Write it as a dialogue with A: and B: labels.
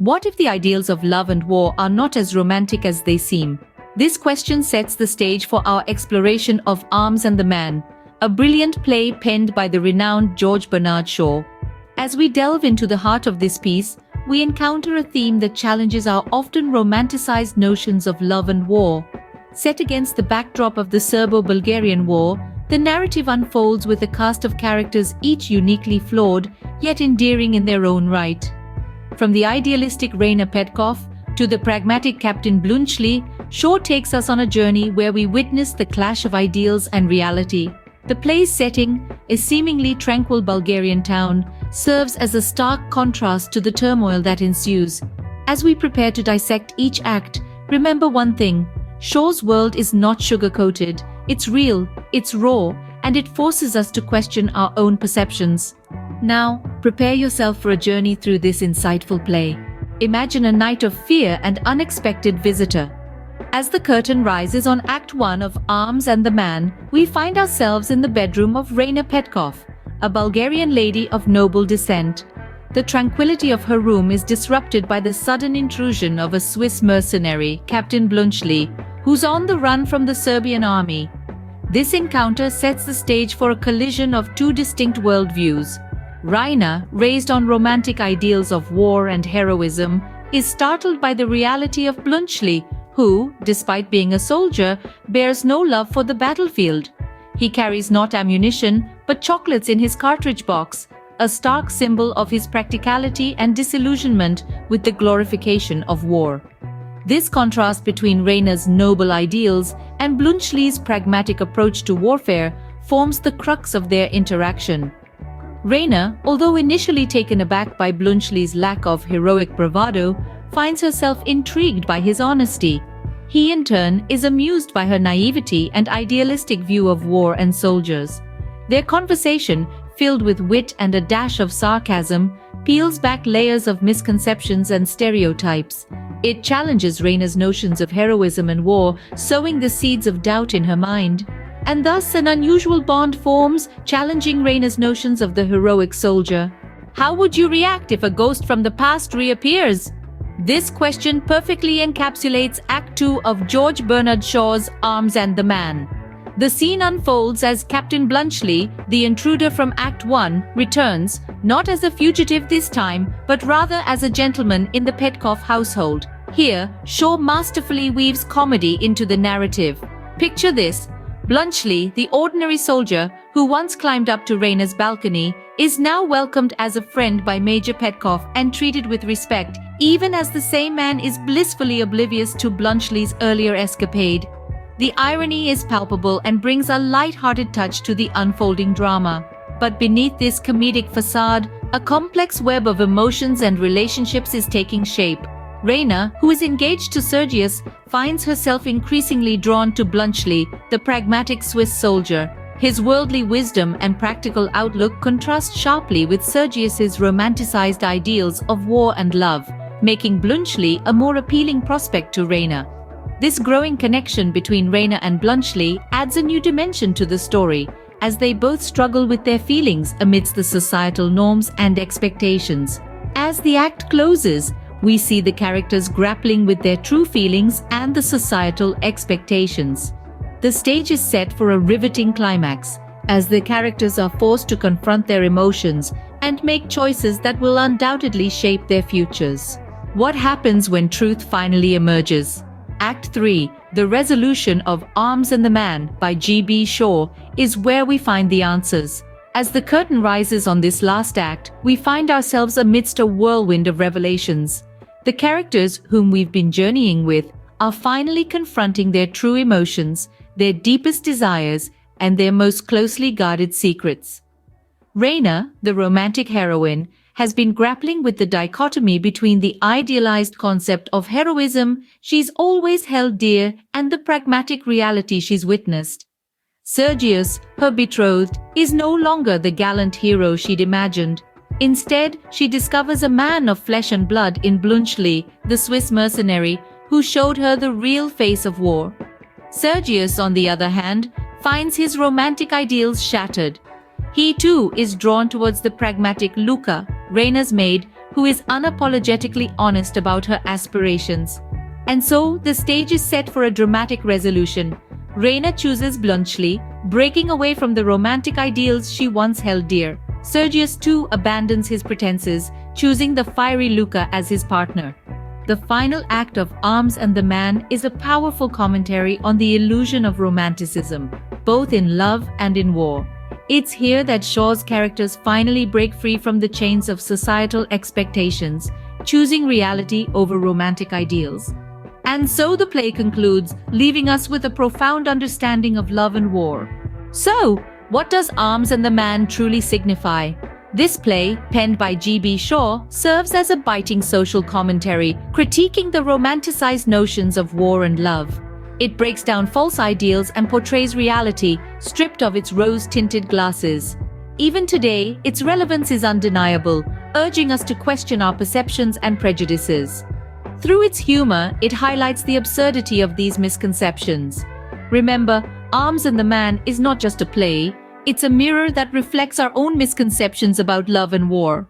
A: What if the ideals of love and war are not as romantic as they seem? This question sets the stage for our exploration of Arms and the Man, a brilliant play penned by the renowned George Bernard Shaw. As we delve into the heart of this piece, we encounter a theme that challenges our often romanticized notions of love and war. Set against the backdrop of the Serbo-Bulgarian War, the narrative unfolds with a cast of characters each uniquely flawed, yet endearing in their own right. From the idealistic Rainer Petkov to the pragmatic Captain Bluntschli, Shaw takes us on a journey where we witness the clash of ideals and reality. The play's setting, a seemingly tranquil Bulgarian town, serves as a stark contrast to the turmoil that ensues. As we prepare to dissect each act, remember one thing: Shaw's world is not sugar-coated, it's real, it's raw, and it forces us to question our own perceptions. Now, prepare yourself for a journey through this insightful play. Imagine a night of fear and unexpected visitor. As the curtain rises on Act 1 of Arms and the Man, we find ourselves in the bedroom of Rainer Petkov, a Bulgarian lady of noble descent. The tranquility of her room is disrupted by the sudden intrusion of a Swiss mercenary, Captain Bluntschli, who's on the run from the Serbian army. This encounter sets the stage for a collision of two distinct worldviews. Rainer, raised on romantic ideals of war and heroism, is startled by the reality of Bluntschli, who, despite being a soldier, bears no love for the battlefield. He carries not ammunition, but chocolates in his cartridge box, a stark symbol of his practicality and disillusionment with the glorification of war. This contrast between Rainer's noble ideals and Bluntschli's pragmatic approach to warfare forms the crux of their interaction. Rainer, although initially taken aback by Bluntschli's lack of heroic bravado, finds herself intrigued by his honesty. He, in turn, is amused by her naivety and idealistic view of war and soldiers. Their conversation, filled with wit and a dash of sarcasm, peels back layers of misconceptions and stereotypes. It challenges Rainer's notions of heroism and war, sowing the seeds of doubt in her mind. And thus an unusual bond forms, challenging Rainer's notions of the heroic soldier. How would you react if a ghost from the past reappears? This question perfectly encapsulates Act 2 of George Bernard Shaw's Arms and the Man. The scene unfolds as Captain Bluntschli, the intruder from Act 1, returns, not as a fugitive this time, but rather as a gentleman in the Petkov household. Here, Shaw masterfully weaves comedy into the narrative. Picture this: Bluntschli, the ordinary soldier who once climbed up to Rainer's balcony, is now welcomed as a friend by Major Petkov and treated with respect, even as the same man is blissfully oblivious to Bluntschli's earlier escapade. The irony is palpable and brings a light-hearted touch to the unfolding drama. But beneath this comedic facade, a complex web of emotions and relationships is taking shape. Rainer, who is engaged to Sergius, finds herself increasingly drawn to Bluntschli, the pragmatic Swiss soldier. His worldly wisdom and practical outlook contrast sharply with Sergius's romanticized ideals of war and love, making Bluntschli a more appealing prospect to Rainer. This growing connection between Rainer and Bluntschli adds a new dimension to the story, as they both struggle with their feelings amidst the societal norms and expectations. As the act closes, we see the characters grappling with their true feelings and the societal expectations. The stage is set for a riveting climax, as the characters are forced to confront their emotions and make choices that will undoubtedly shape their futures. What happens when truth finally emerges? Act 3, The Resolution of Arms and the Man by G.B. Shaw, is where we find the answers. As the curtain rises on this last act, we find ourselves amidst a whirlwind of revelations. The characters whom we've been journeying with are finally confronting their true emotions, their deepest desires, and their most closely guarded secrets. Rainer, the romantic heroine, has been grappling with the dichotomy between the idealized concept of heroism she's always held dear and the pragmatic reality she's witnessed. Sergius, her betrothed, is no longer the gallant hero she'd imagined. Instead, she discovers a man of flesh and blood in Bluntschli, the Swiss mercenary, who showed her the real face of war. Sergius, on the other hand, finds his romantic ideals shattered. He too is drawn towards the pragmatic Luca, Rainer's maid, who is unapologetically honest about her aspirations. And so, the stage is set for a dramatic resolution. Reina chooses Bluntschli, breaking away from the romantic ideals she once held dear. Sergius too abandons his pretenses, choosing the fiery Luca as his partner. The final act of Arms and the Man is a powerful commentary on the illusion of romanticism, both in love and in war. It's here that Shaw's characters finally break free from the chains of societal expectations, choosing reality over romantic ideals. And so the play concludes, leaving us with a profound understanding of love and war. So, what does Arms and the Man truly signify? This play, penned by G.B. Shaw, serves as a biting social commentary, critiquing the romanticized notions of war and love. It breaks down false ideals and portrays reality, stripped of its rose-tinted glasses. Even today, its relevance is undeniable, urging us to question our perceptions and prejudices. Through its humor, it highlights the absurdity of these misconceptions. Remember, Arms and the Man is not just a play, it's a mirror that reflects our own misconceptions about love and war.